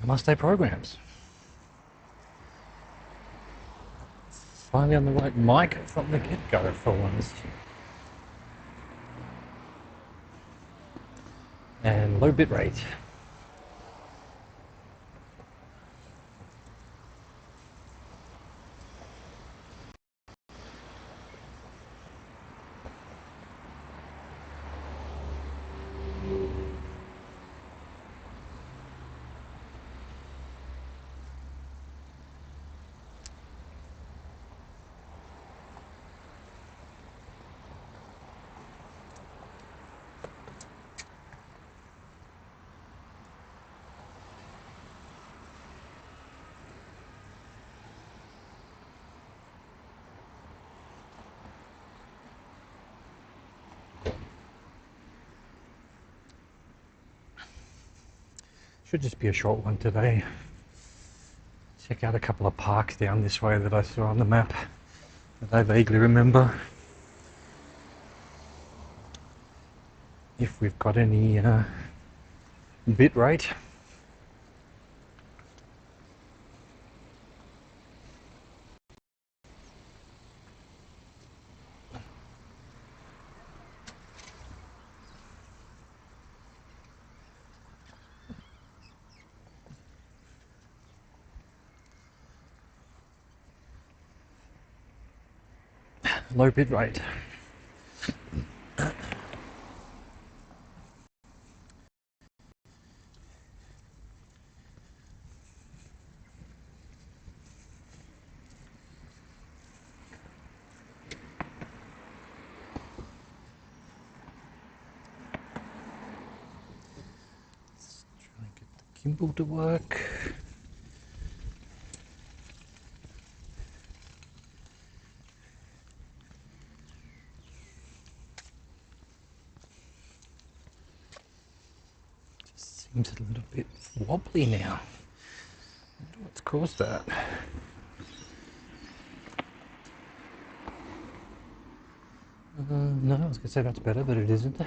Namaste programs. Finally on the right mic from the get-go for once. And low bit rate. Should just be a short one today. Check out a couple of parks down this way that I saw on the map that I vaguely remember. If we've got any bit rate. Low bit rate. Let's try and get the gimbal to work. Seems a little bit wobbly now. I wonder what's caused that. No, I was going to say that's better, but it isn't.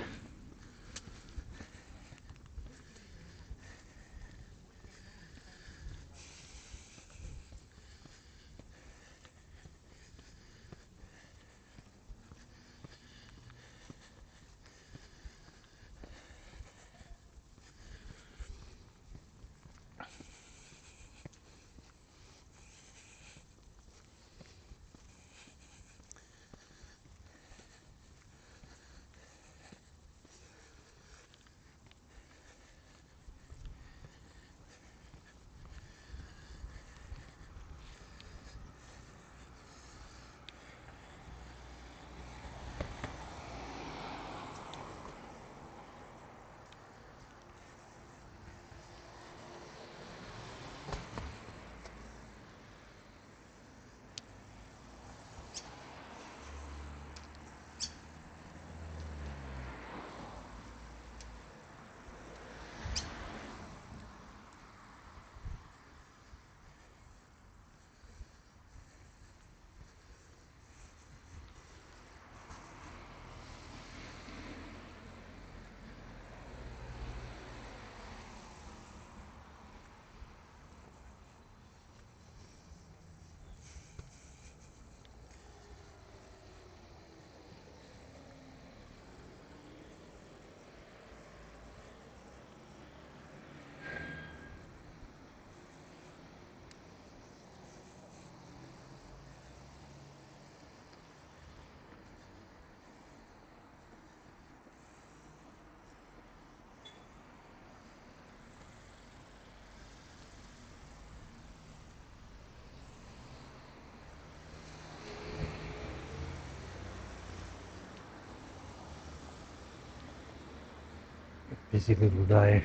Busy little day.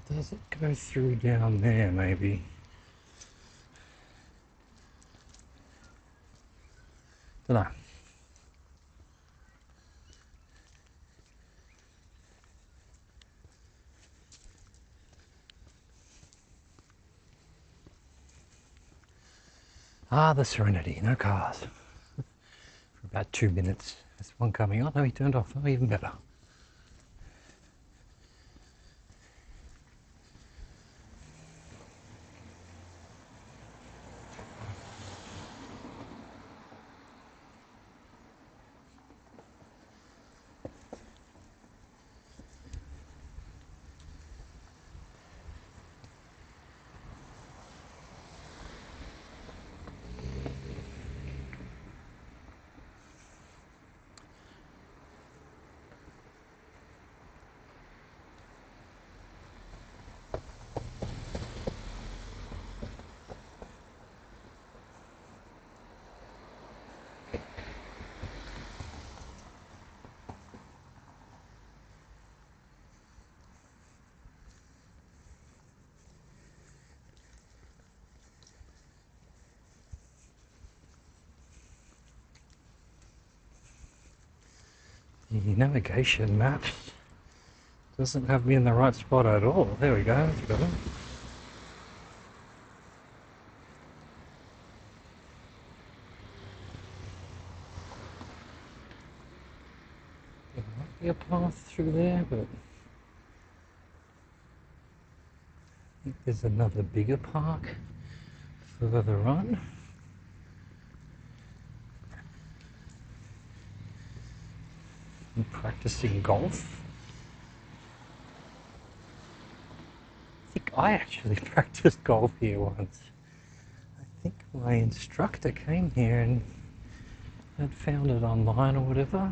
Does it go through down there, maybe? Dunno. Ah, the Serenity, no cars. For about 2 minutes. There's one coming on. Oh, he turned off. Oh, even better. The navigation map doesn't have me in the right spot at all. There we go, that's better. There might be a path through there, but I think there's another bigger park further on. I'm practicing golf. I think I actually practiced golf here once. I think my instructor came here and had found it online or whatever.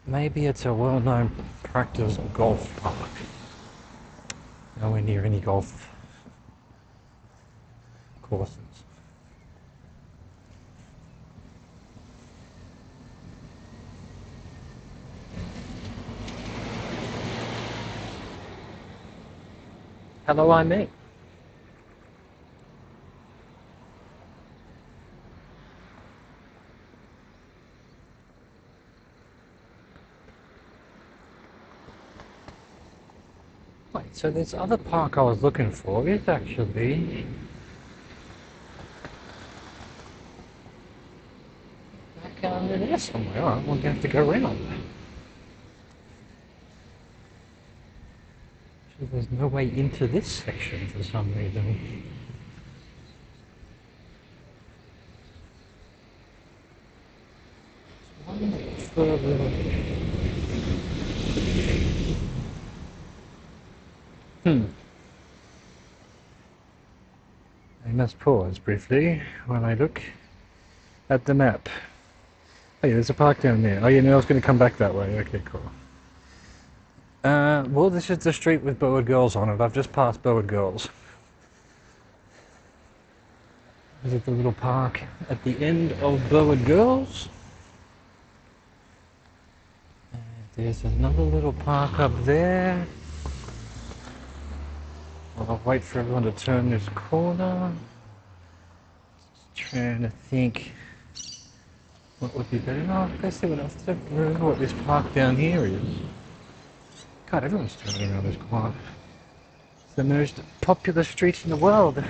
Maybe it's a well-known practice golf park. Nowhere near any golf courses. Hello, I'm me. Wait, so this other park I was looking for is actually back under there somewhere. Alright, we're going to have to go around. So there's no way into this section for some reason. One further. I must pause briefly while I look at the map. Oh yeah, there's a park down there. Oh yeah, no, I was going to come back that way. Okay, cool. Well, this is the street with Bowered Girls on it. I've just passed Bowered Girls. Is it the little park at the end of Bowered Girls? And there's another little park up there. I'll wait for everyone to turn this corner. Just trying to think what would be better. Oh, let's see what else. I don't remember what this park down here is. God, everyone's turning around this corner. It's the most popular street in the world. I feel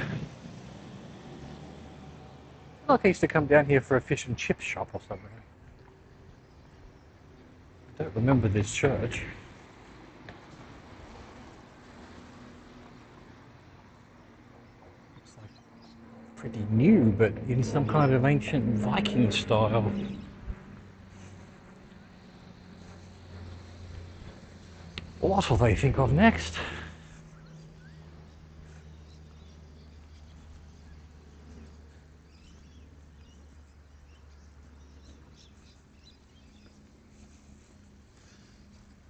like I used to come down here for a fish and chip shop or something. I don't remember this church. Pretty new, but in some kind of ancient Viking style. What will they think of next?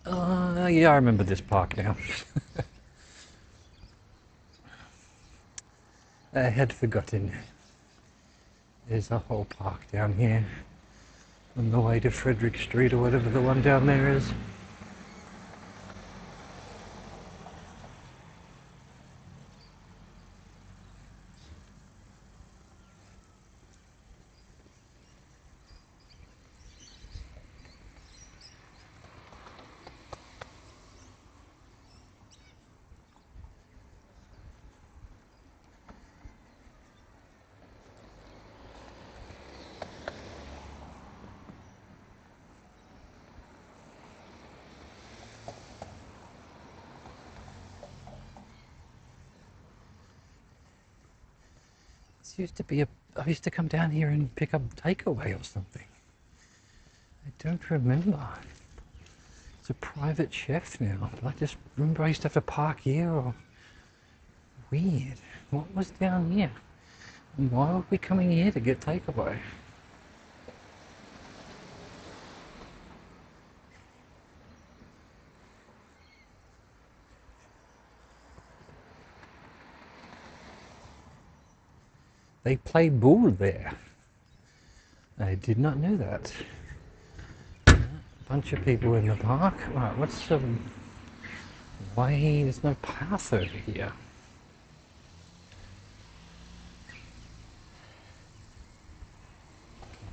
Yeah, I remember this park now. I had forgotten. There's a whole park down here on the way to Frederick Street or whatever the one down there is. I used to come down here and pick up takeaway or something. I don't remember. It's a private chef now, but I just remember I used to have to park here. Or weird. What was down here? And why were we coming here to get takeaway? They play bull there. I did not know that. Bunch of people in the park. Right, what's the way? There's no path over here.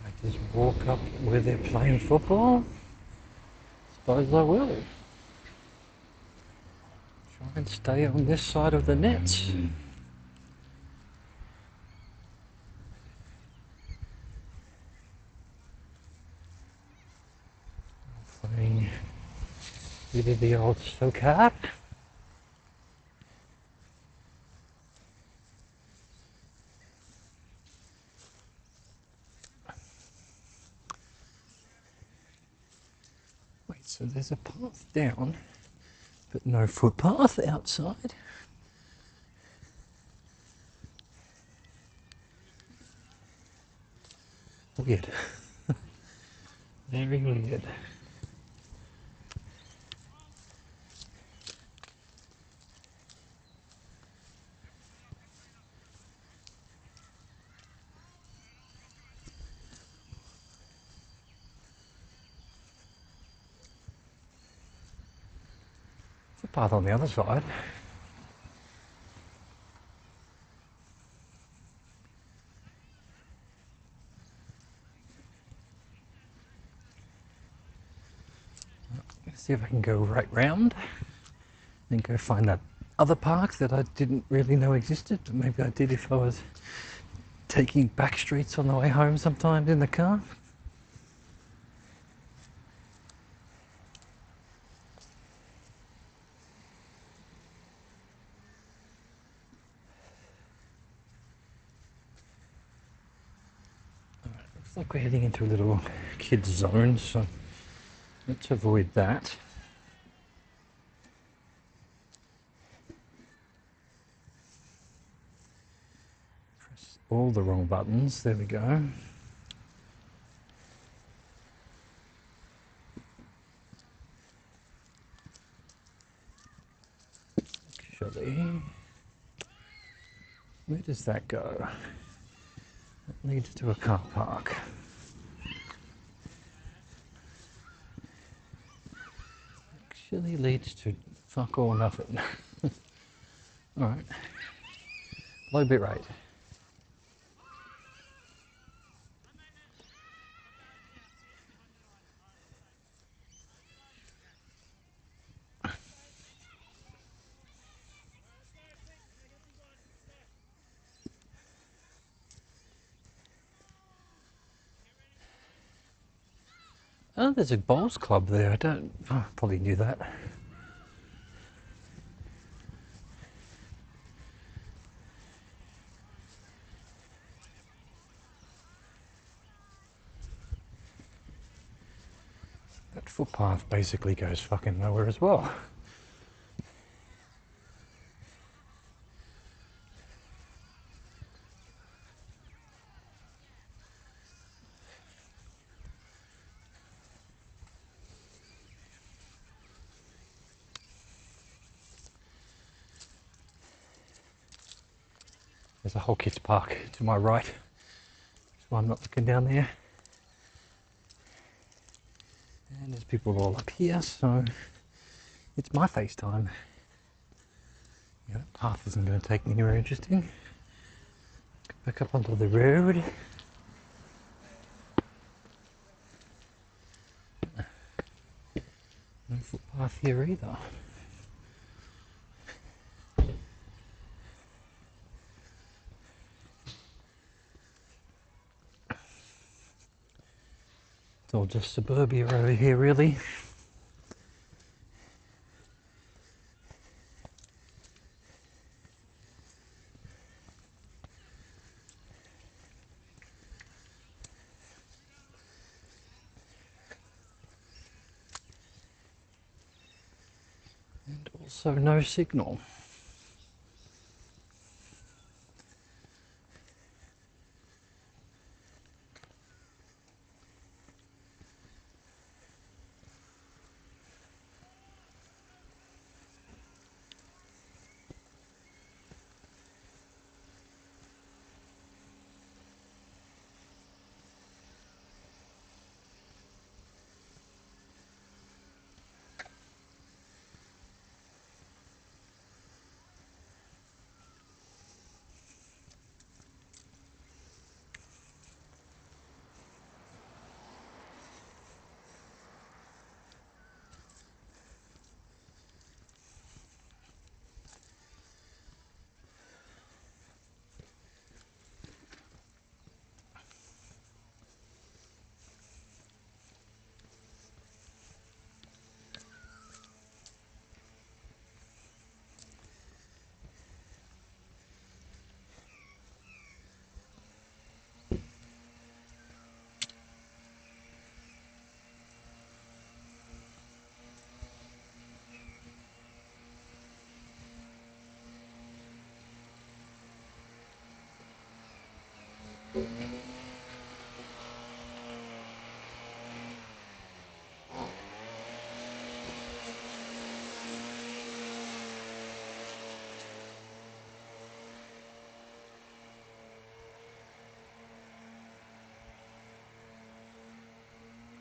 I just walk up where they're playing football? Suppose I will. Try and stay on this side of the nets. Playing either the old so-card. Wait, so there's a path down, but no footpath outside? Weird. Very weird. There's a path on the other side. Let's see if I can go right round and go find that other park that I didn't really know existed, but maybe I did if I was taking back streets on the way home sometimes in the car. Looks like we're heading into a little kids zone, so let's avoid that. Press all the wrong buttons, there we go. Actually, where does that go? That leads to a car park. Actually leads to fuck all nothing. Alright. Low bit rate. Oh, there's a bowls club there. I probably knew that. That footpath basically goes fucking nowhere as well. There's a whole kids park to my right, so I'm not looking down there. And there's people all up here, so it's my FaceTime. Yeah, that path isn't going to take me anywhere interesting. Back up onto the road. No footpath here either. It's all just suburbia over here, really. Also no signal.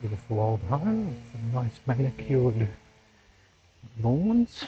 Beautiful old home with some nice manicured lawns.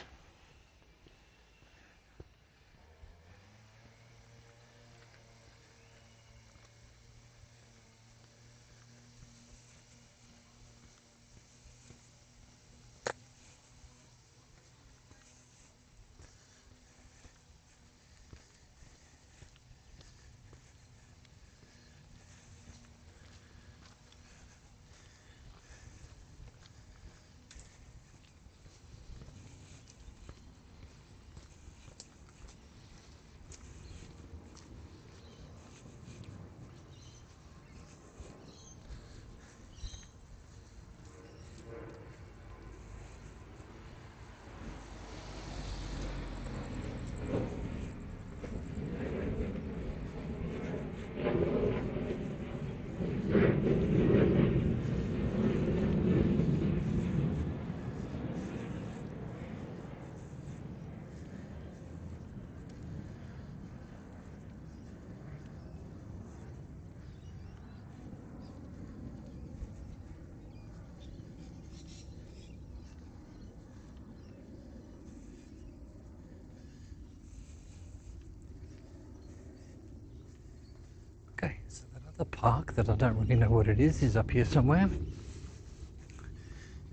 Okay, so that other park that I don't really know what it is up here somewhere.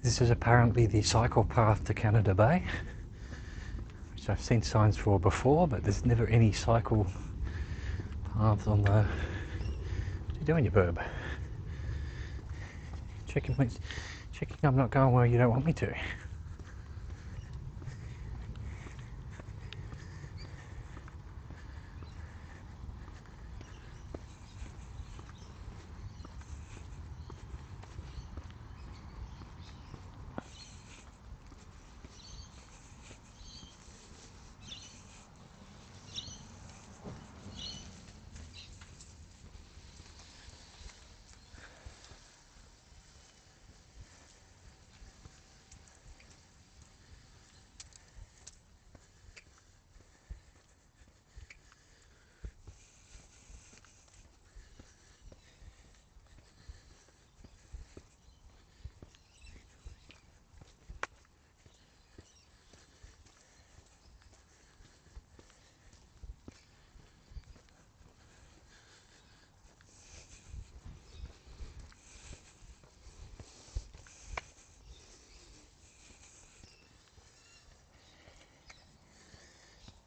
This is apparently the cycle path to Canada Bay, which I've seen signs for before, but there's never any cycle paths on the... What are you doing, you burb? Checking I'm not going where you don't want me to.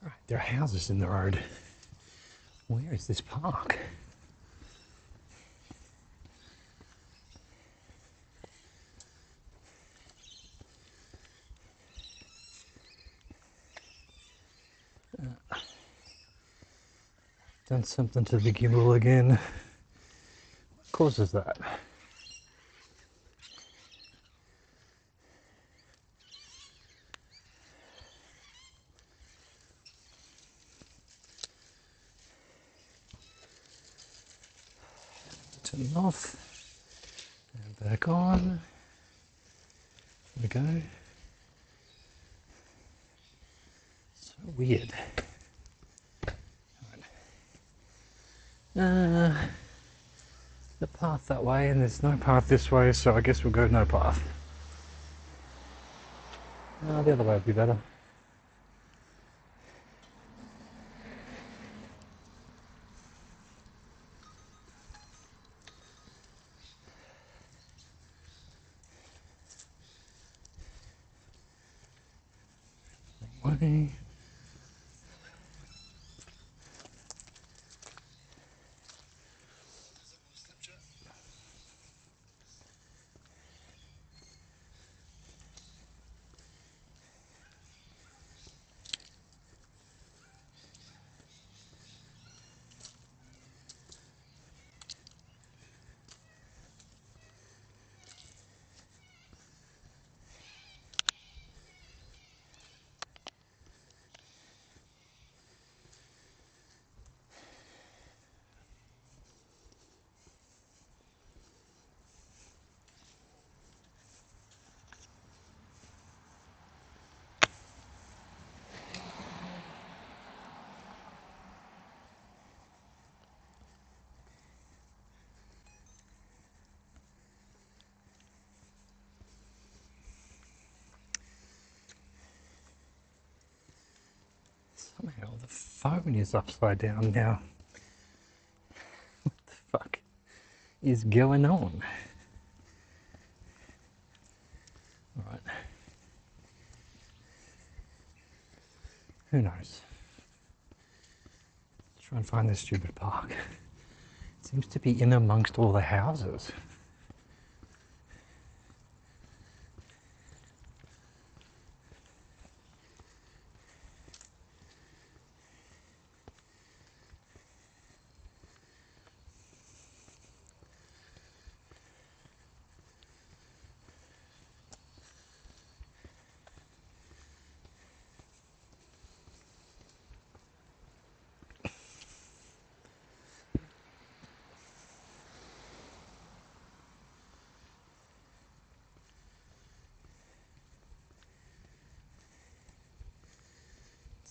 Right, there are houses in the road. Where is this park? Done something to the gimbal again. What causes that? off. And back on. There we go. So weird. Right. The path that way, and there's no path this way, so I guess we'll go no path. The other way would be better. Way. Somehow the phone is upside down now. What the fuck is going on? Alright. Who knows? Let's try and find this stupid park. It seems to be in amongst all the houses.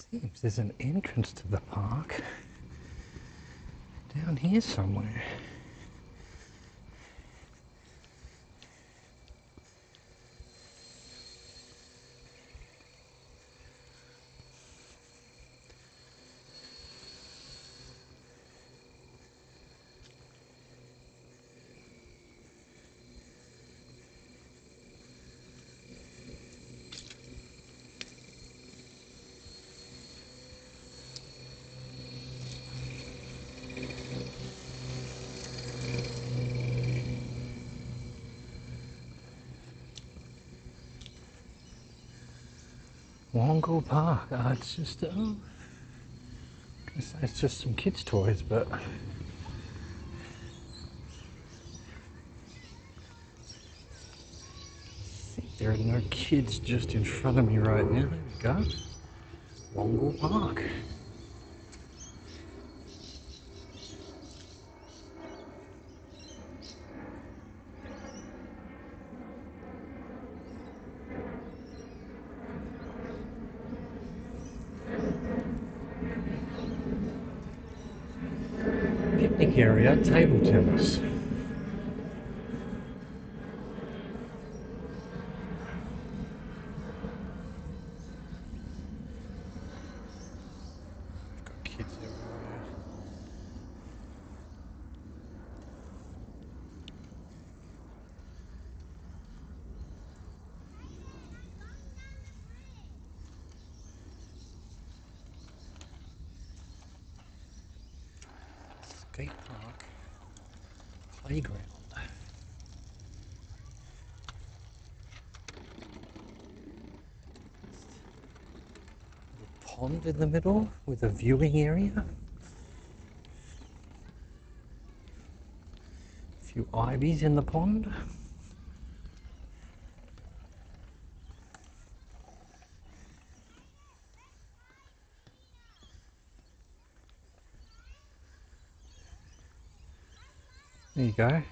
Seems there's an entrance to the park down here somewhere. Wongle Park. It's just, it's just some kids' toys, but there are no kids just in front of me right now. There we go. Wongle Park. Picnic area, table tennis. Got kids everywhere. Skate park, playground. Pond in the middle with a viewing area. A few ivies in the pond. There you go.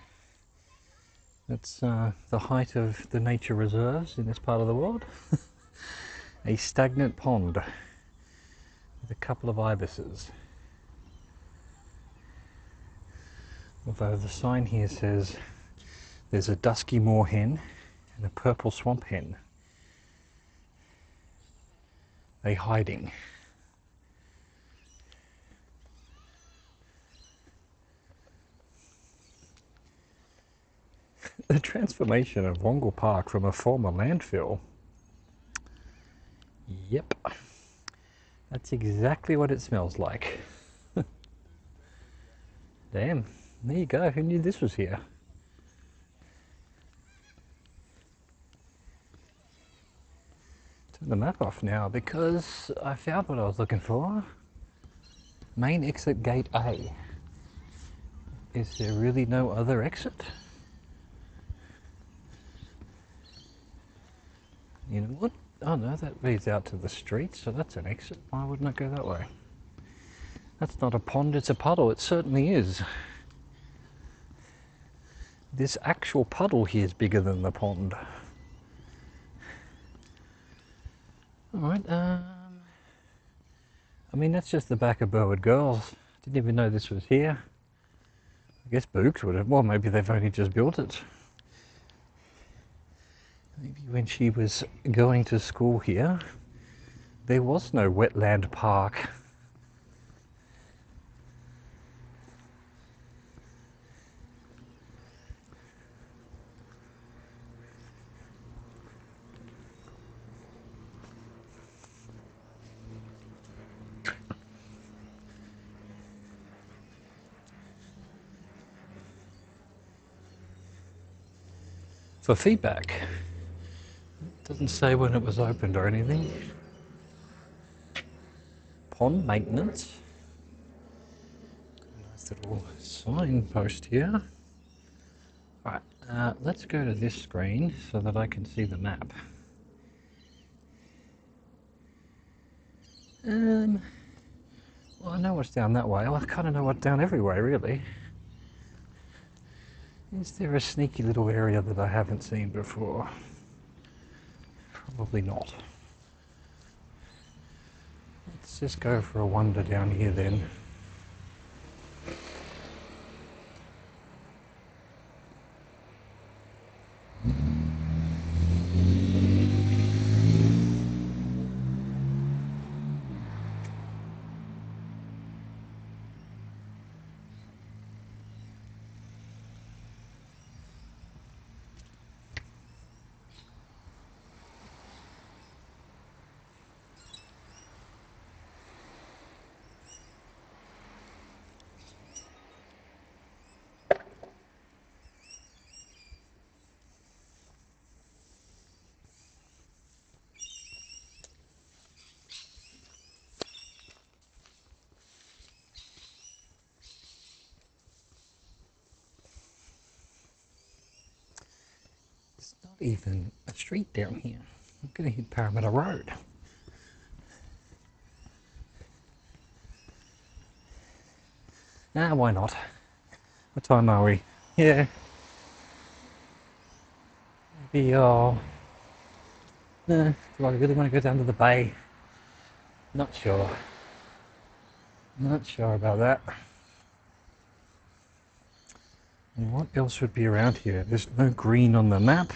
That's the height of the nature reserves in this part of the world. A stagnant pond with a couple of ibises. Although the sign here says there's a dusky moorhen and a purple swamp hen. They hiding. The transformation of Wongal Park from a former landfill. Yep. That's exactly what it smells like. Damn. There you go. Who knew this was here? Turn the map off now because I found what I was looking for. Main exit gate A. Is there really no other exit? You know what? Oh no, that leads out to the street, so that's an exit. Why wouldn't it go that way? That's not a pond, it's a puddle. It certainly is. This actual puddle here is bigger than the pond. Alright, I mean, that's just the back of Burwood Girls. Didn't even know this was here. I guess Books would have. Well, maybe they've only just built it. Maybe when she was going to school here, there was no wetland park. For feedback. It doesn't say when it was opened or anything. Pond maintenance. Nice little signpost here. Right, let's go to this screen so that I can see the map. Well, I know what's down that way. Well, I kind of know what's down every way, really. Is there a sneaky little area that I haven't seen before? Probably not. Let's just go for a wander down here then. It's not even a street down here. I'm going to hit Parramatta Road. Nah, why not? What time are we? Yeah. Maybe, do I really want to go down to the bay? Not sure. Not sure about that. And what else would be around here? There's no green on the map.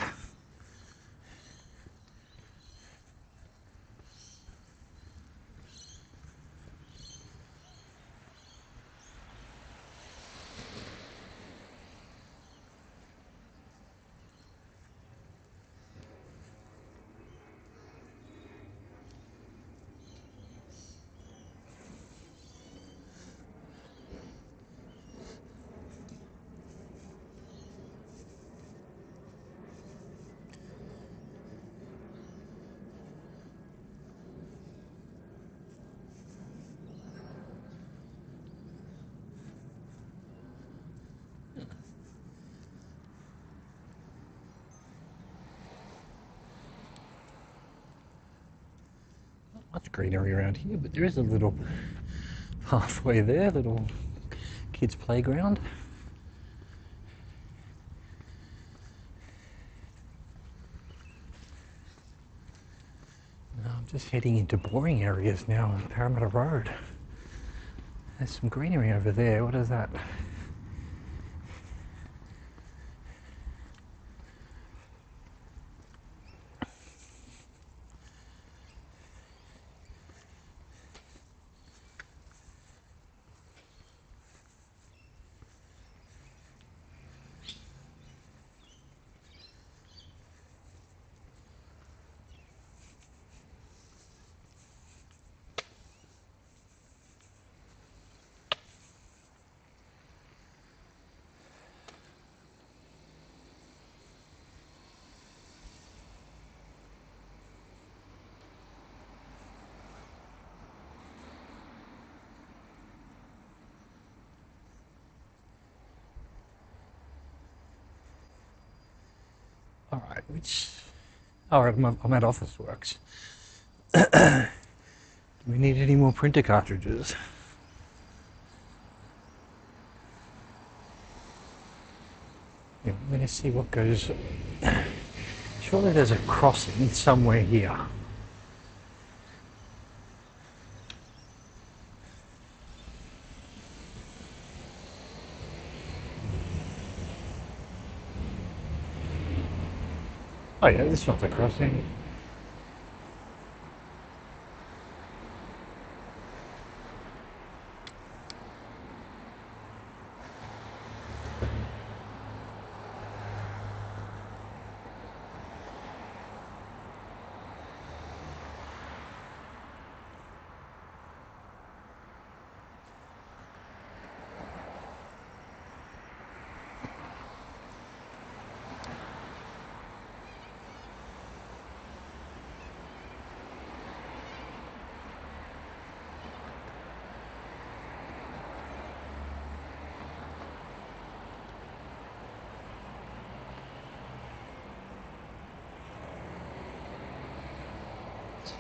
Much greenery around here, but there is a little pathway there, little kids' playground. Just heading into boring areas now on Parramatta Road. There's some greenery over there. What is that? Alright, which... Alright, I'm at Officeworks. Do we need any more printer cartridges? Yeah, I'm going to see what goes... Surely there's a crossing somewhere here. Oh yeah, this one's a crossing.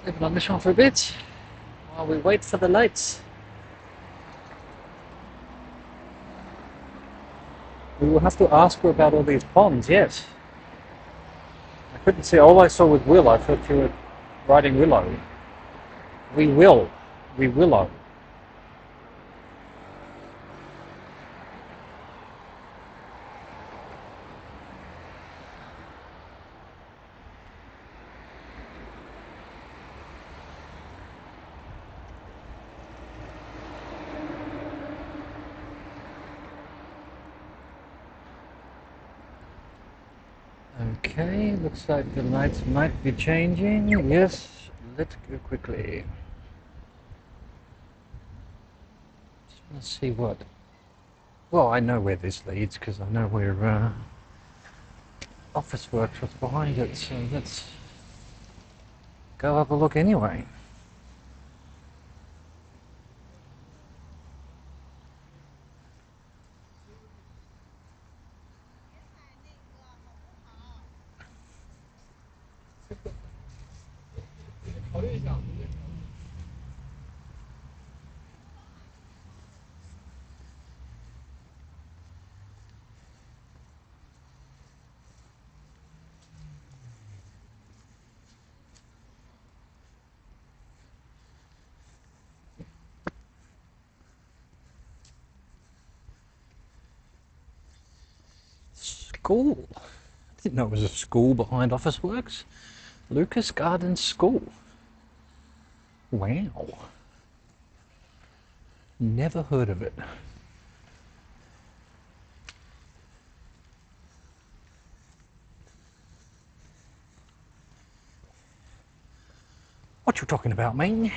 Living on this one for a bit while we wait for the lights. We will have to ask her about all these ponds, yes. I couldn't see, all I saw was Will. I thought you were writing Willow. We will. We willow. Okay, looks like the lights might be changing. Yes, let's go quickly. Just want to see what... Well, I know where this leads because I know where Officeworks was behind it, so let's go have a look anyway. School. I didn't know it was a school behind Officeworks. Lucas Gardens School. Wow. Never heard of it. What you talking about, man?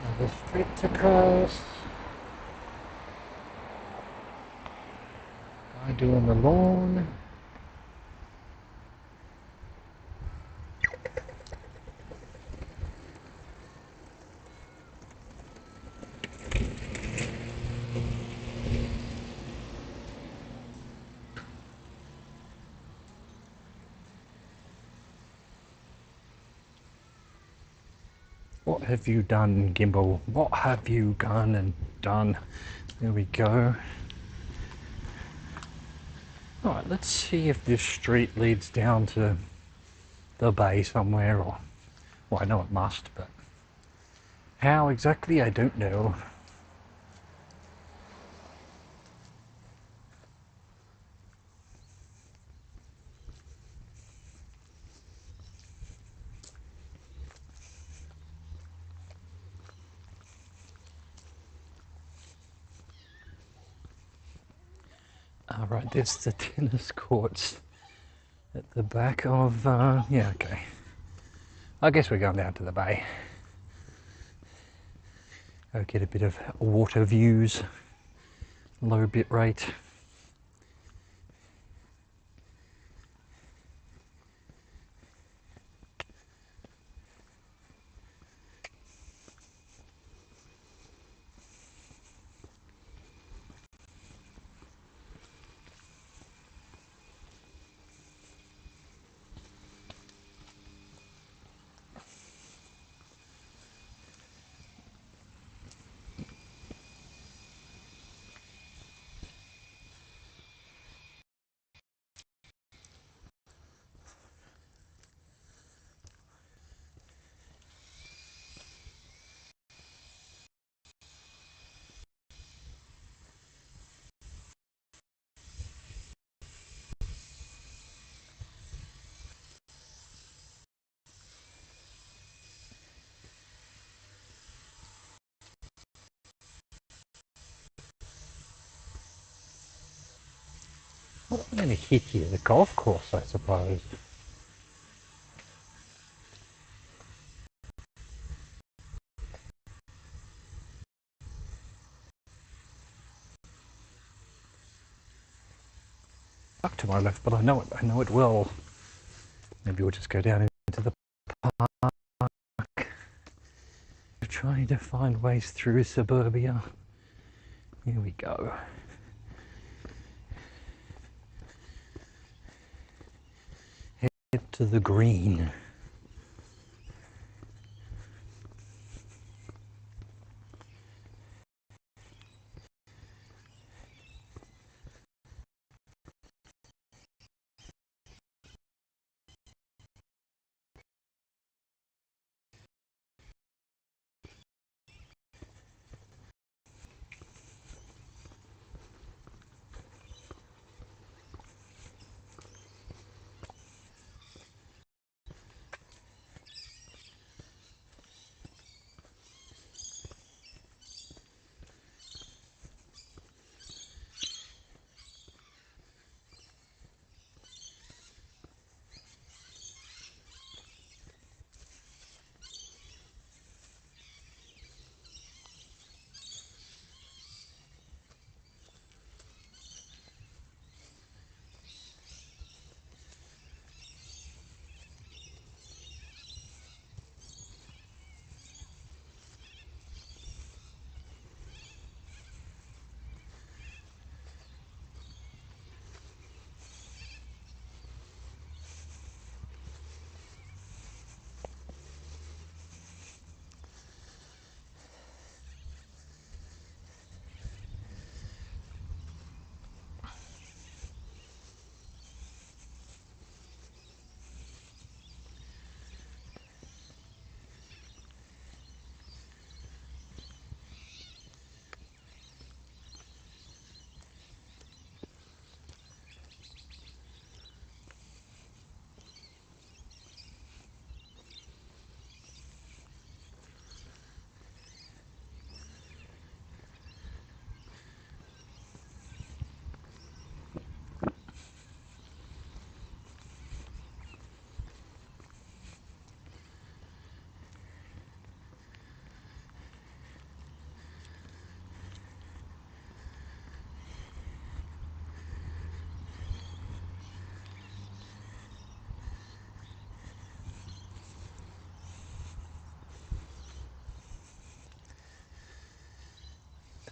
Another street to cross. Guy doing the lawn. What have you done, Gimbal? What have you gone and done? There we go. Alright, let's see if this street leads down to the bay somewhere, or... Well, I know it must, but... How exactly, I don't know. Alright, there's the tennis courts at the back of... yeah, okay. I guess we're going down to the bay. Go get a bit of water views. Low bit rate. Well, I'm going to hit here, the golf course, I suppose. Up to my left, but I know it well. Maybe we'll just go down into the park. Trying to find ways through suburbia. Here we go. Head to the green.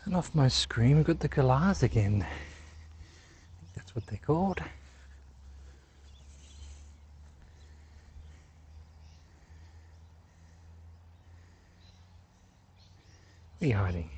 Turn off my screen, we've got the galahs again. I think that's what they're called. he hiding?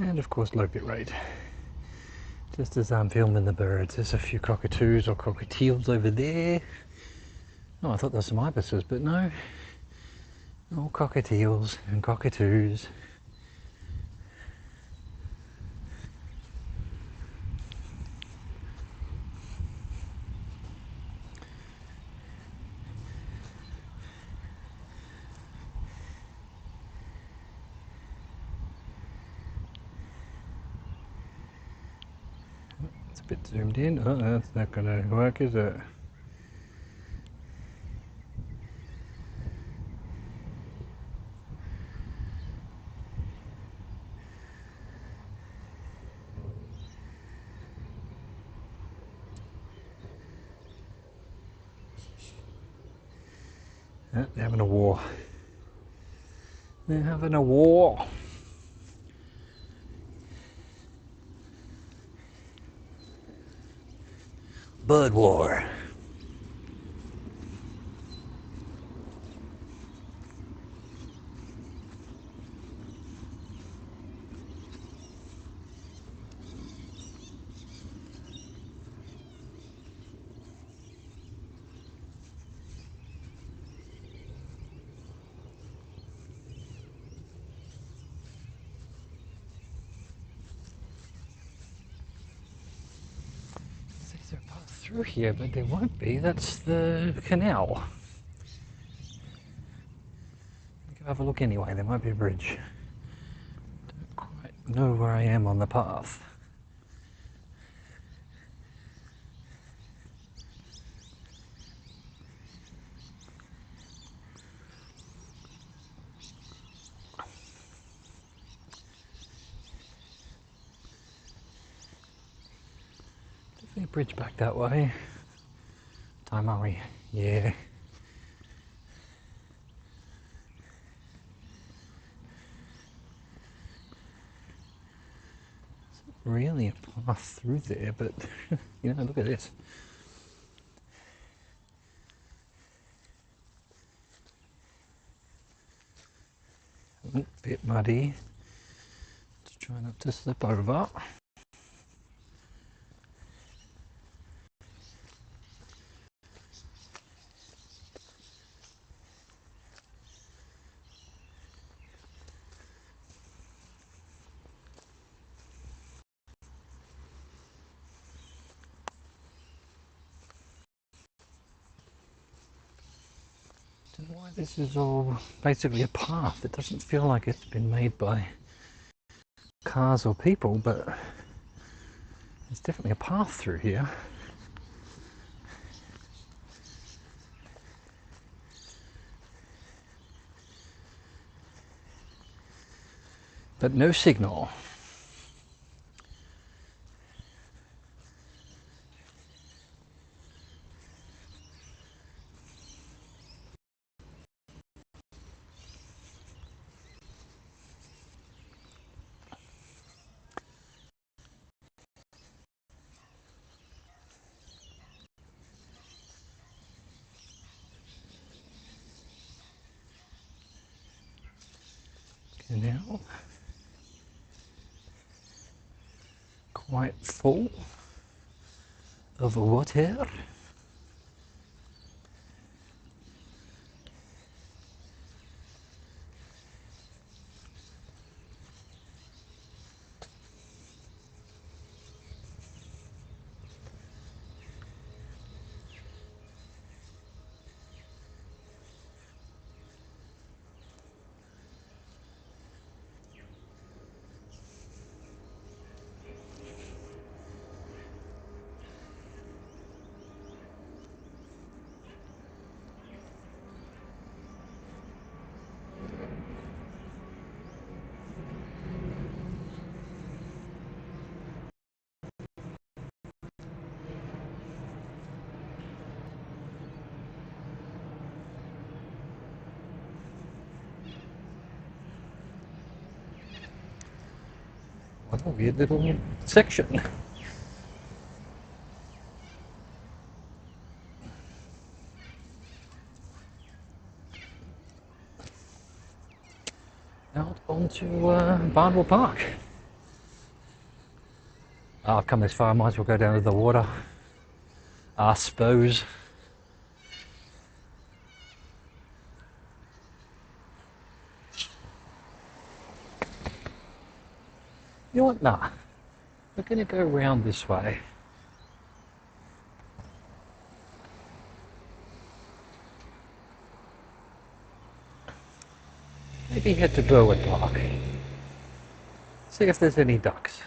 And of course low bit rate. Just as I'm filming the birds, there's a few cockatoos or cockatiels over there. Oh, I thought there were some ibises, but no. All cockatiels and cockatoos. It's a bit zoomed in. Oh, that's not going to work, is it? They're having a war. They're having a war. Bird war. Is there a path through here? But there won't be. That's the canal. Go have a look anyway. There might be a bridge. Don't quite know where I am on the path. Definitely a bridge back that way. Time are we? Yeah. Really a path through there, but you know, look at this. A bit muddy. Just try not to slip over. Don't know why this is all basically a path. It doesn't feel like it's been made by cars or people, but there's definitely a path through here. But no signal. Canal. Quite full of water. A weird little section. Out onto Barnwell Park. I've come this far, might as well go down to the water. I suppose. You know what? Nah. We're going to go round this way. Maybe head to Berwick Park. See if there's any ducks.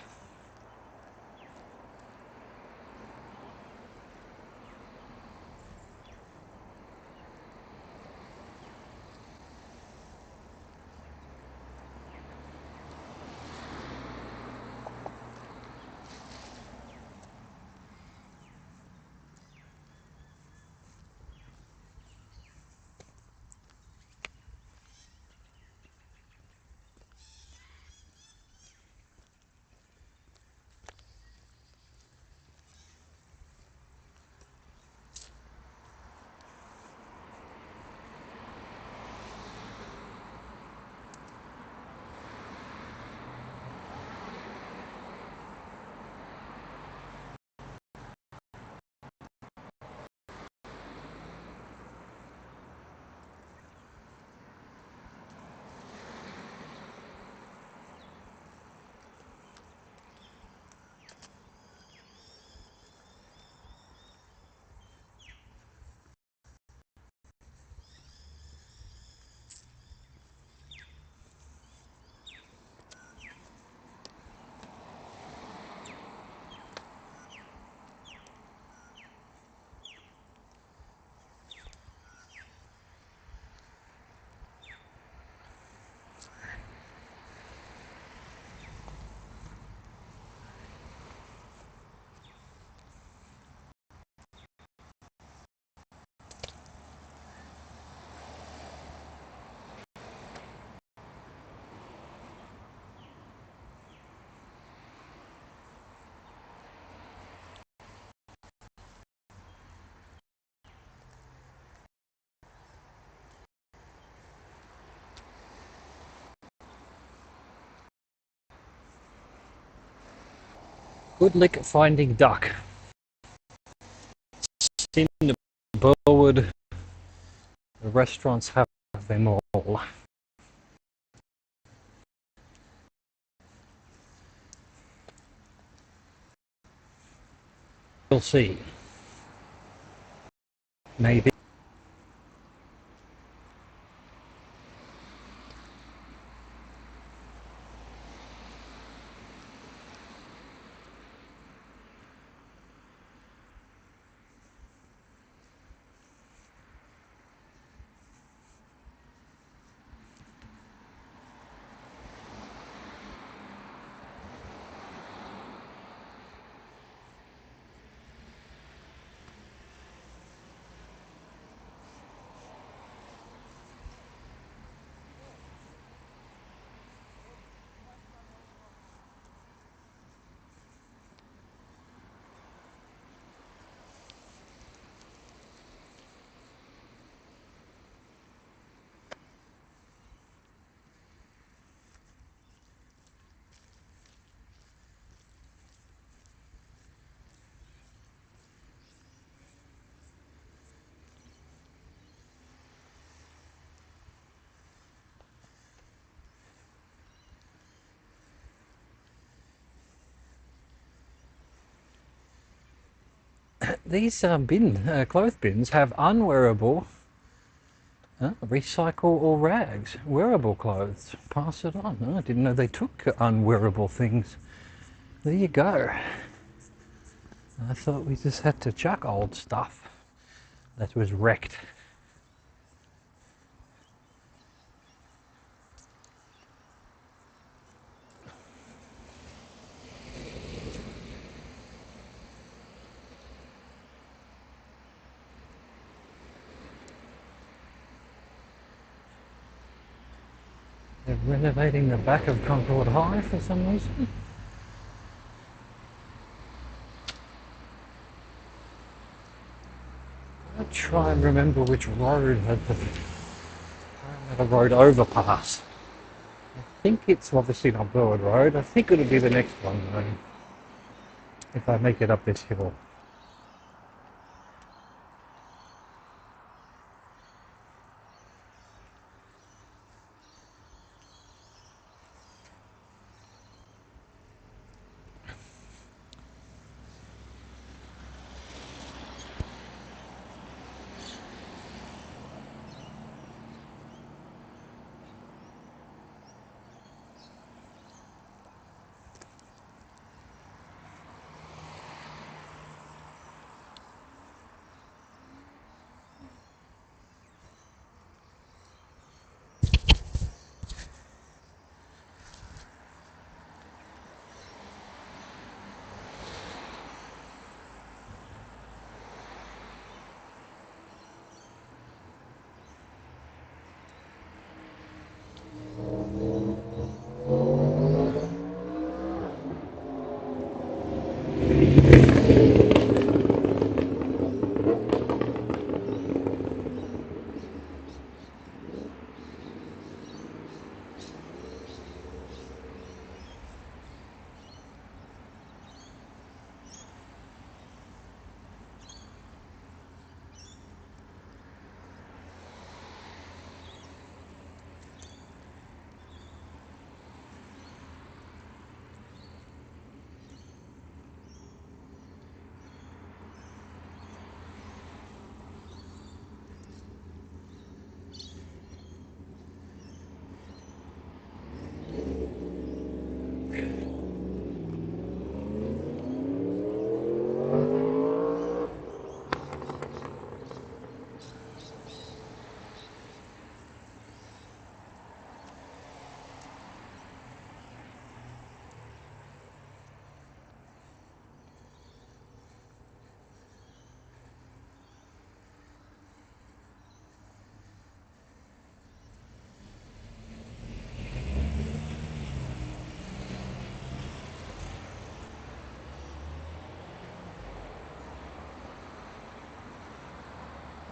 Good lick at finding duck. In Burwood, the restaurants have them all. We'll see. Maybe. These clothes bins have unwearable, recycle or rags. Wearable clothes, pass it on. I didn't know they took unwearable things. There you go. I thought we just had to chuck old stuff that was wrecked. They're renovating the back of Concord High for some reason. I'll try and remember which road had the road overpass. I think it's obviously not Burwood Road. I think it'll be the next one though, if I make it up this hill.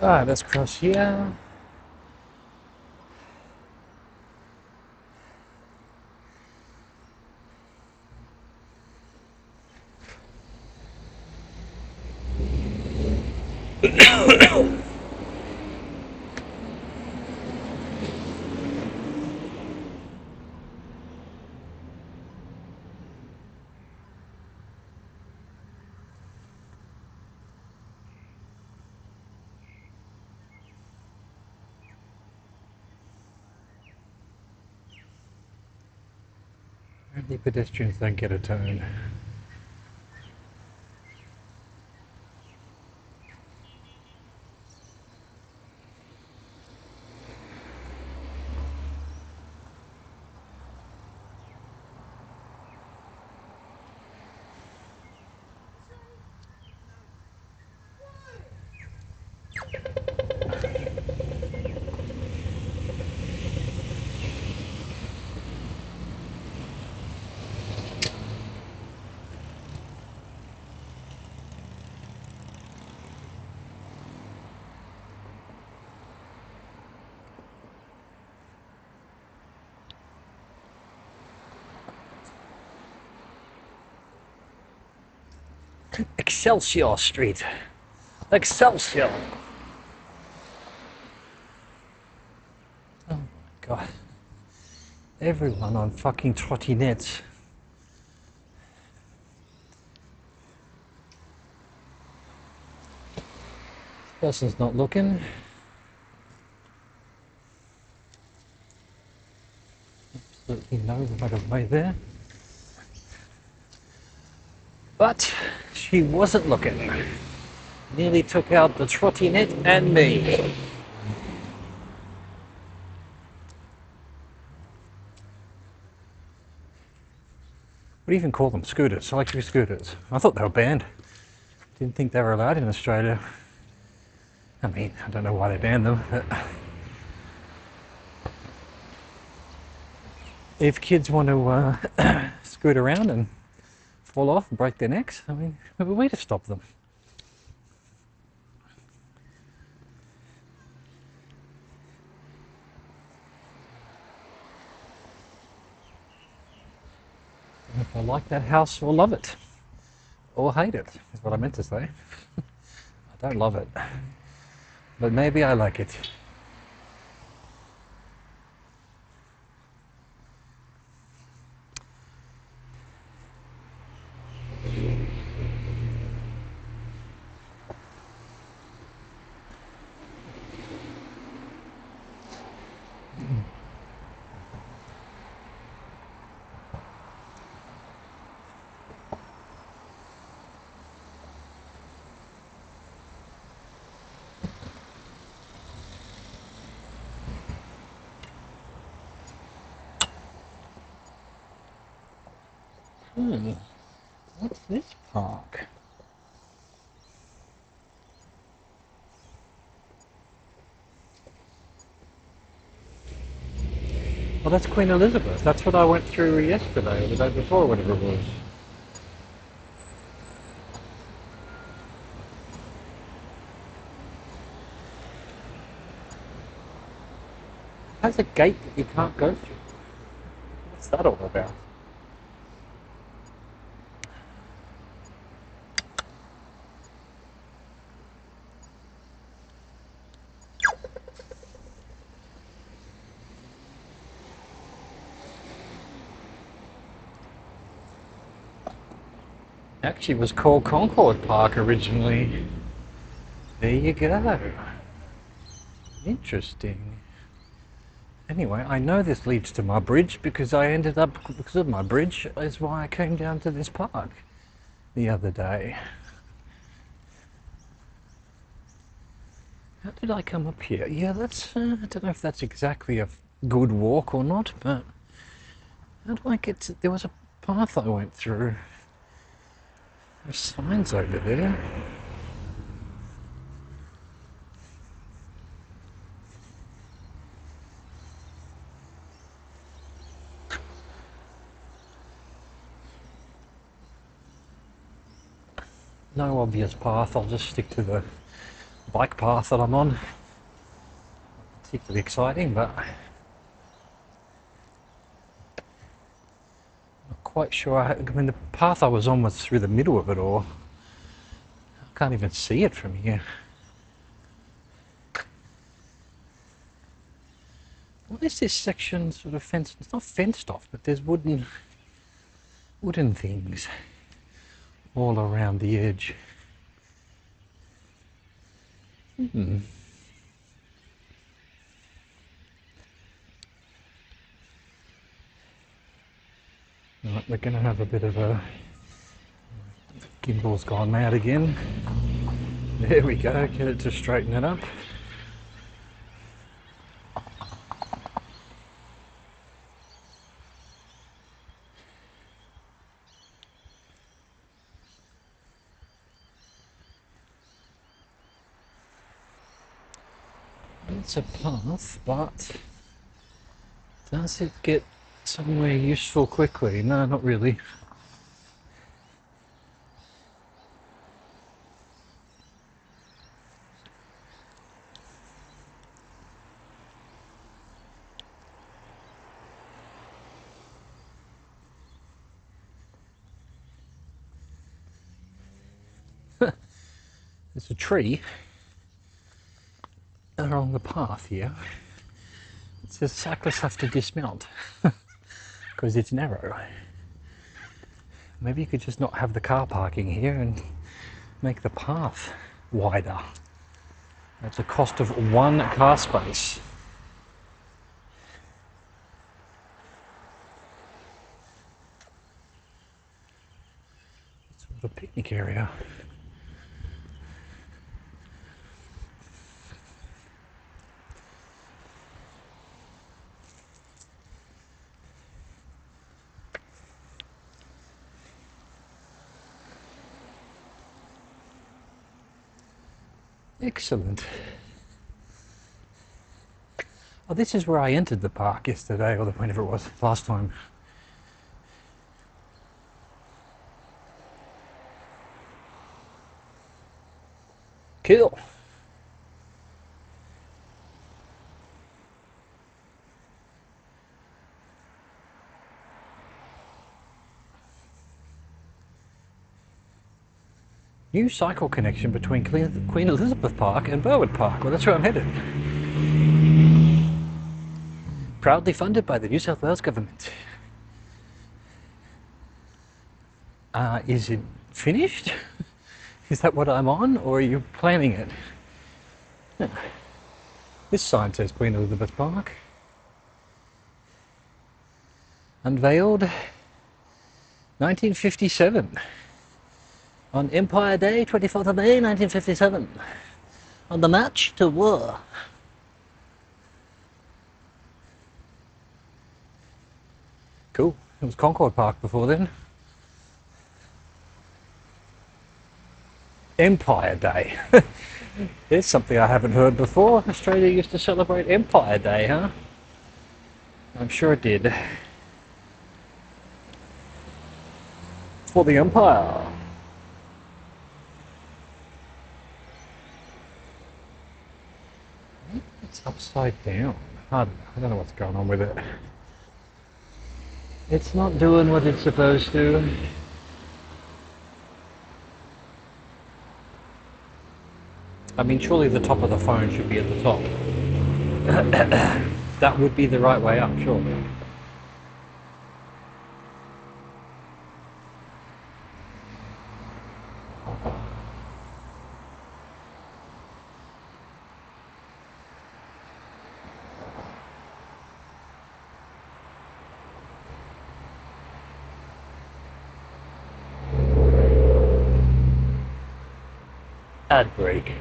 Ah, let's cross here. The pedestrians don't get a turn. Excelsior Street. Excelsior. Oh my god. Everyone on fucking trottinettes. Person's not looking. Absolutely no right of way there. But she wasn't looking. Nearly took out the trottinette and me. What do you even call them? Scooters, electric scooters. I thought they were banned. Didn't think they were allowed in Australia. I mean, I don't know why they banned them, but if kids want to scoot around and fall off and break their necks, I mean, who are we to stop them? If I like that house or love it, or hate it, is what I meant to say. I don't love it, but maybe I like it. What's this park? Well, that's Queen Elizabeth. That's what I went through yesterday, or the day before, whatever it was. It has a gate that you can't go through. What's that all about? Actually, it was called Concord Park originally. There you go. Interesting. Anyway, I know this leads to my bridge because I ended up, because of my bridge, is why I came down to this park the other day. How did I come up here? Yeah, that's, I don't know if that's exactly a good walk or not, but how do I get to, there was a path I went through. There's signs over there. No obvious path, I'll just stick to the bike path that I'm on. Not particularly exciting, but not quite sure. I mean, the path I was on was through the middle of it all. I can't even see it from here. What is this section sort of fenced? It's not fenced off, but there's wooden things all around the edge. Right, we're going to have a bit of a... Gimbal's gone mad again. There we go, get it to straighten it up. It's a path, but does it get somewhere useful quickly? No, not really. There's a tree along the path here. It says cyclists have to dismount because it's narrow. Maybe you could just not have the car parking here and make the path wider. At the cost of one car space. It's sort of a picnic area. Excellent. Oh, this is where I entered the park yesterday, or whenever it was, last time. Cool. New cycle connection between Queen Elizabeth Park and Burwood Park. Well, that's where I'm headed. Proudly funded by the New South Wales government. Is it finished? Is that what I'm on, or are you planning it? No. This sign says Queen Elizabeth Park. Unveiled 1957. On Empire Day, 24th of May, 1957. On the march to war. Cool. It was Concord Park before then. Empire Day. There's something I haven't heard before. Australia used to celebrate Empire Day, huh? I'm sure it did. For the Empire. It's upside down. I don't know what's going on with it. It's not doing what it's supposed to. I mean, surely the top of the phone should be at the top. That would be the right way up, surely. Ad break.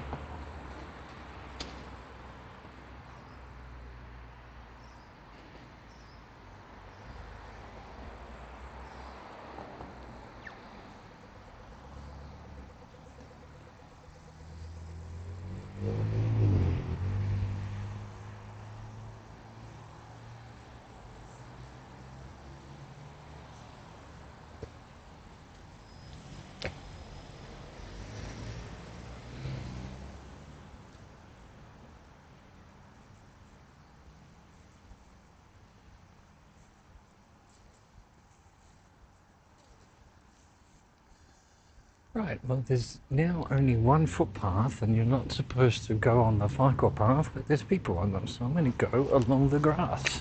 Right, well there's now only one footpath and you're not supposed to go on the cycle path, but there's people on them, so I'm going to go along the grass.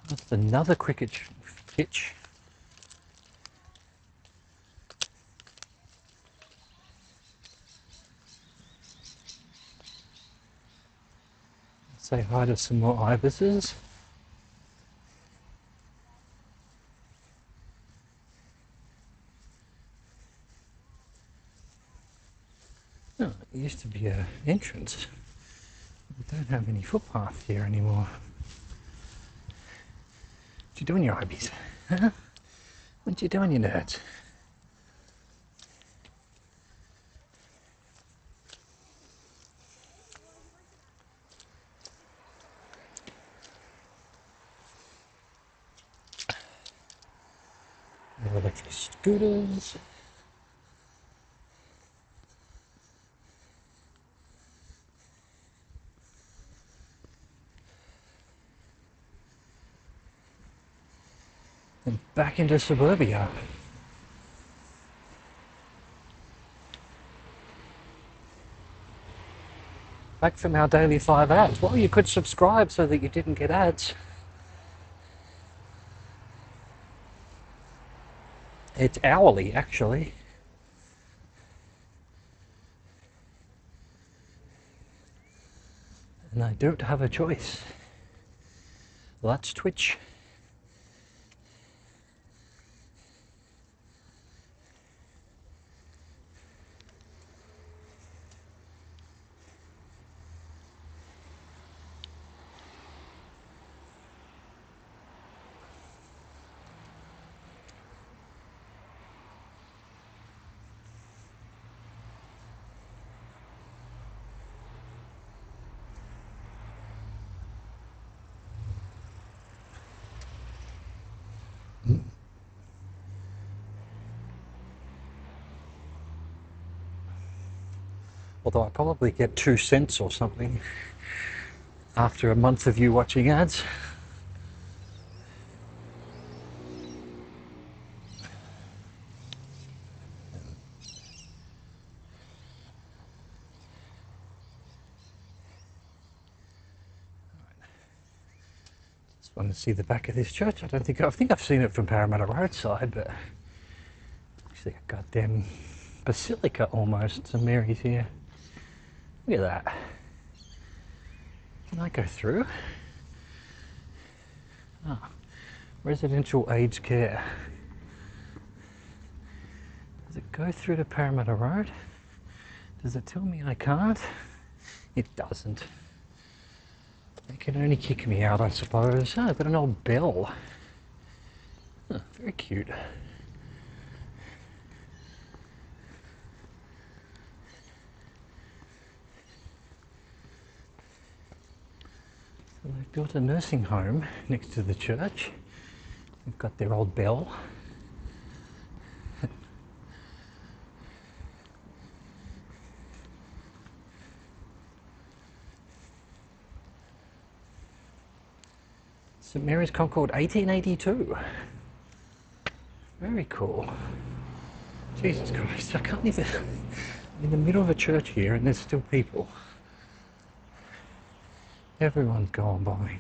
That's another cricket pitch. Say hi to some more ibises. Oh, it used to be an entrance. We don't have any footpath here anymore. What you doing, you ibis? Huh? What you doing, you nerds? Electric scooters. And back into suburbia. Back from our daily 5 ads. Well, you could subscribe so that you didn't get ads. It's hourly, actually. And I don't have a choice. Well, that's Twitch. Although I probably get 2 cents or something after a month of you watching ads. Just want to see the back of this church. I think I've seen it from Parramatta Roadside, but actually a goddamn basilica almost. St Mary's here. Look at that. Can I go through? Ah, residential aged care. Does it go through to Parramatta Road? Does it tell me I can't? It doesn't. They can only kick me out, I suppose. Oh, I've got an old bell. Oh, very cute. So they've built a nursing home next to the church. They've got their old bell. St Mary's Concord 1882. Very cool. Jesus Christ, I can't even... I'm in the middle of a church here and there's still people. Everyone's gone by.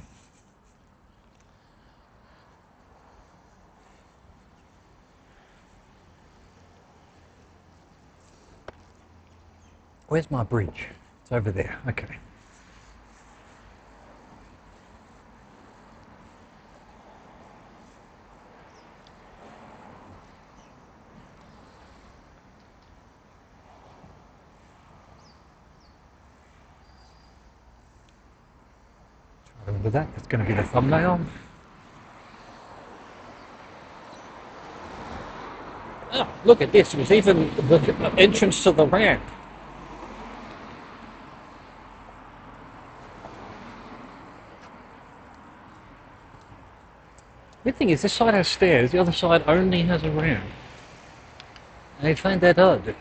Where's my bridge? It's over there, okay. Remember that? That's going to be the thumbnail. Oh, look at this. There's even the entrance to the ramp. The thing is, this side has stairs, the other side only has a ramp. I find that odd.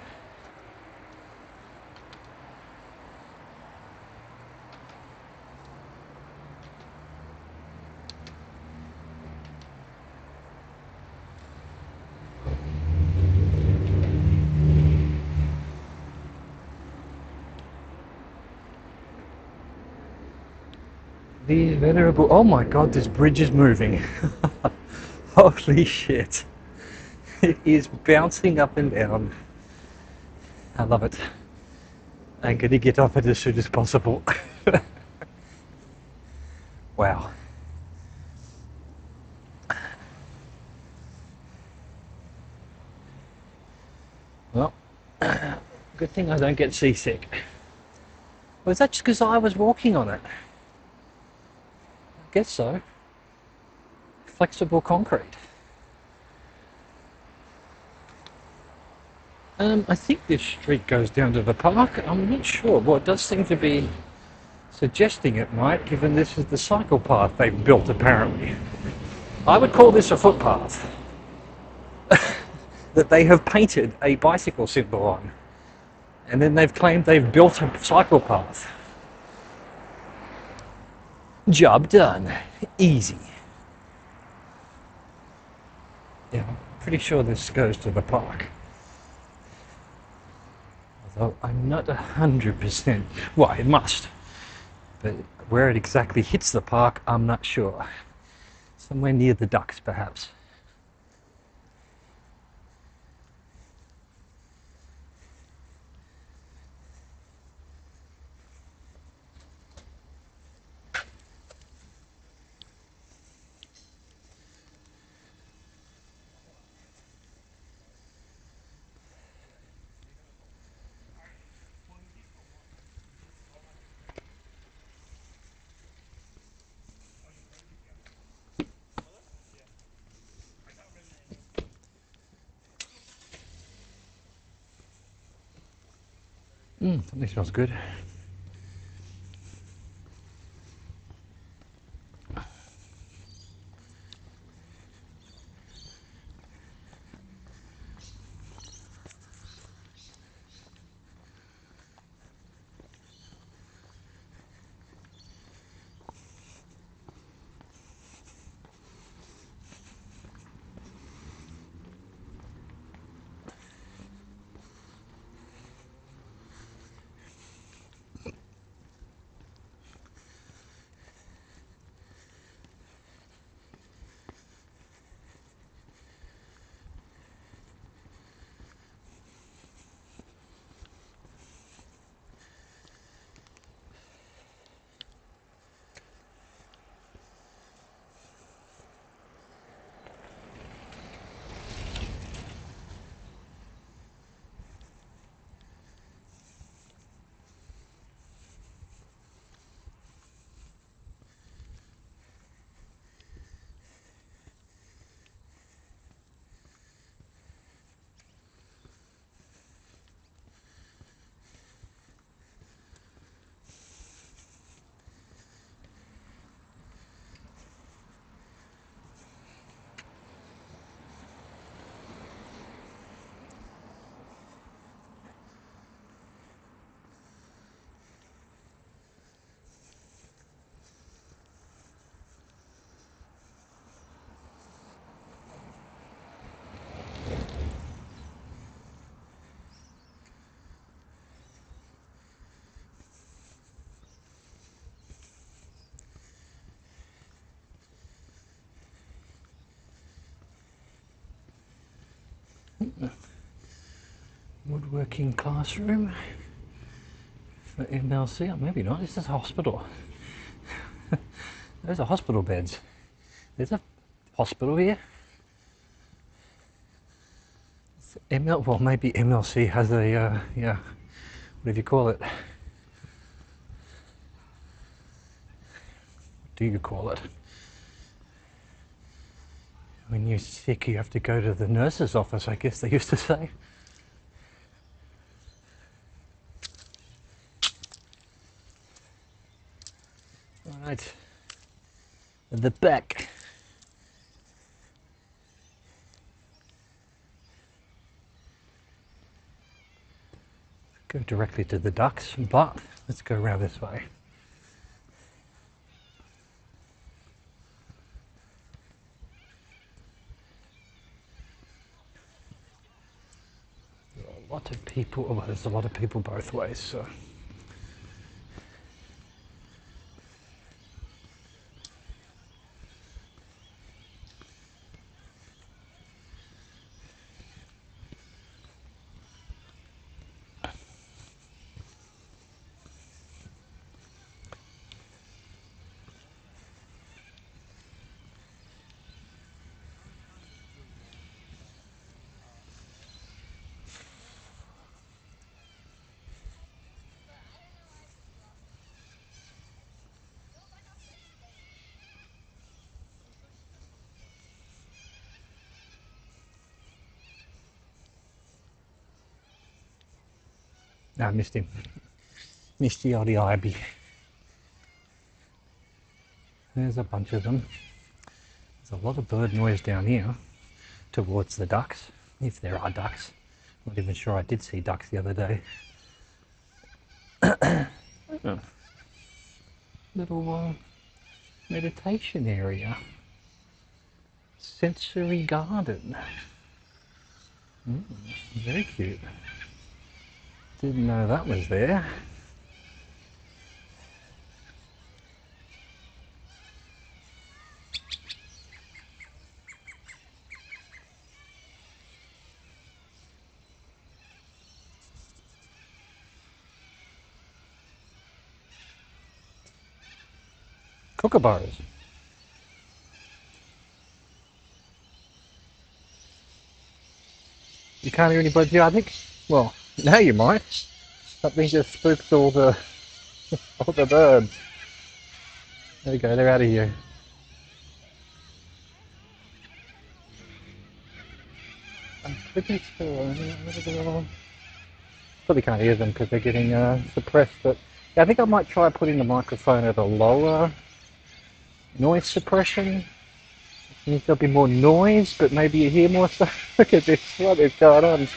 The venerable... Oh my god, this bridge is moving. Holy shit. It is bouncing up and down. I love it. I'm going to get off it as soon as possible. Wow. Well, good thing I don't get seasick. Was that just because I was walking on it? I guess so. Flexible concrete. I think this street goes down to the park. I'm not sure. Well, it does seem to be suggesting it might, given this is the cycle path they've built, apparently. I would call this a footpath that they have painted a bicycle symbol on. And then they've claimed they've built a cycle path. Job done. Easy. Yeah, I'm pretty sure this goes to the park. Although I'm not 100%. Well, it must. But where it exactly hits the park, I'm not sure. Somewhere near the ducks, perhaps. This smells good. Woodworking classroom for MLC. Oh, maybe not. This is a hospital. Those are hospital beds. There's a hospital here. Well, maybe MLC has a, yeah, what do you call it? What do you call it? When you're sick, you have to go to the nurse's office, I guess they used to say. Right, at the back. Go directly to the ducks, but let's go around this way. There are a lot of people, well, there's a lot of people both ways, so. No, I missed him. Missed the oldie Ivy. There's a bunch of them. There's a lot of bird noise down here towards the ducks, if there are ducks. Not even sure I did see ducks the other day. Oh, little meditation area. Sensory garden. Very cute. Didn't know that was there. Kookaburras. You can't hear anybody here, I think. Well, now you might. Something just spooked all the all the birds. There we go, they're out of here. I'm pretty sure. Probably can't hear them because they're getting suppressed, but yeah, I think I might try putting the microphone at a lower noise suppression. I think there'll be more noise, but maybe you hear more stuff. Look at this, what is going on?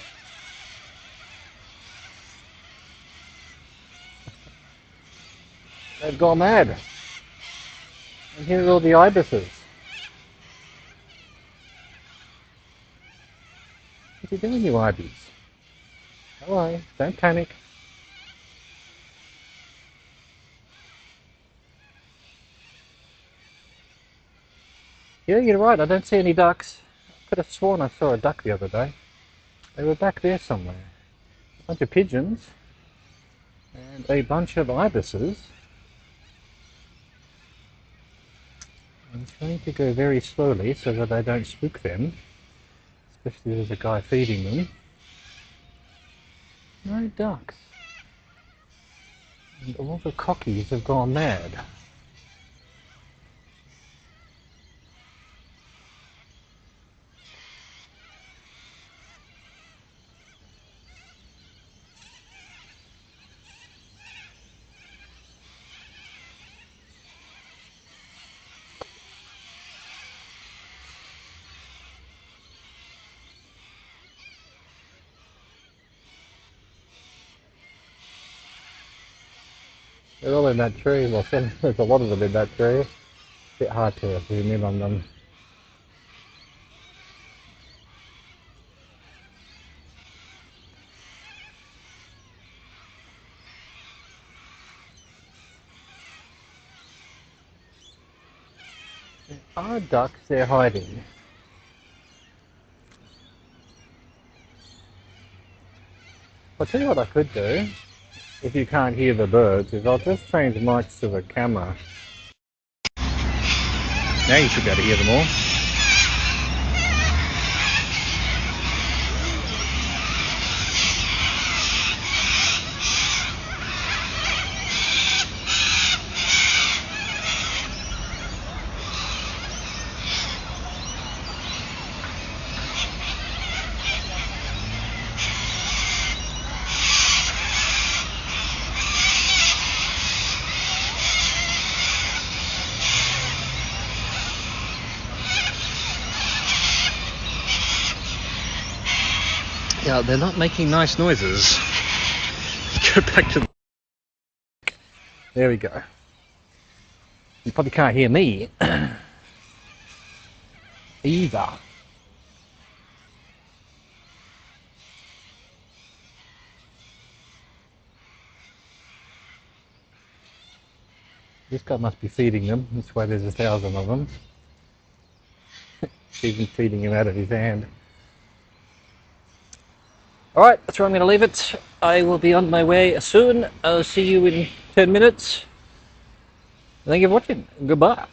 They've gone mad. And here are all the ibises. What are you doing, you ibis? Hello, don't panic. Yeah, you're right, I don't see any ducks. I could have sworn I saw a duck the other day. They were back there somewhere. A bunch of pigeons and a bunch of ibises. I'm trying to go very slowly so that I don't spook them, especially with the guy feeding them. No ducks. And all the cockies have gone mad. They're all in that tree. Well, there's a lot of them in that tree. A bit hard to zoom in on them. There are ducks, they're hiding. I'll tell you what I could do, if you can't hear the birds, is I'll just change mics to the camera. Now you should be able to hear them all. Yeah, they're not making nice noises. Go back to the... There we go. You probably can't hear me either. This guy must be feeding them. That's why there's 1,000 of them. Even feeding him out of his hand. Alright, that's where I'm going to leave it. I will be on my way soon. I'll see you in 10 minutes. Thank you for watching. Goodbye.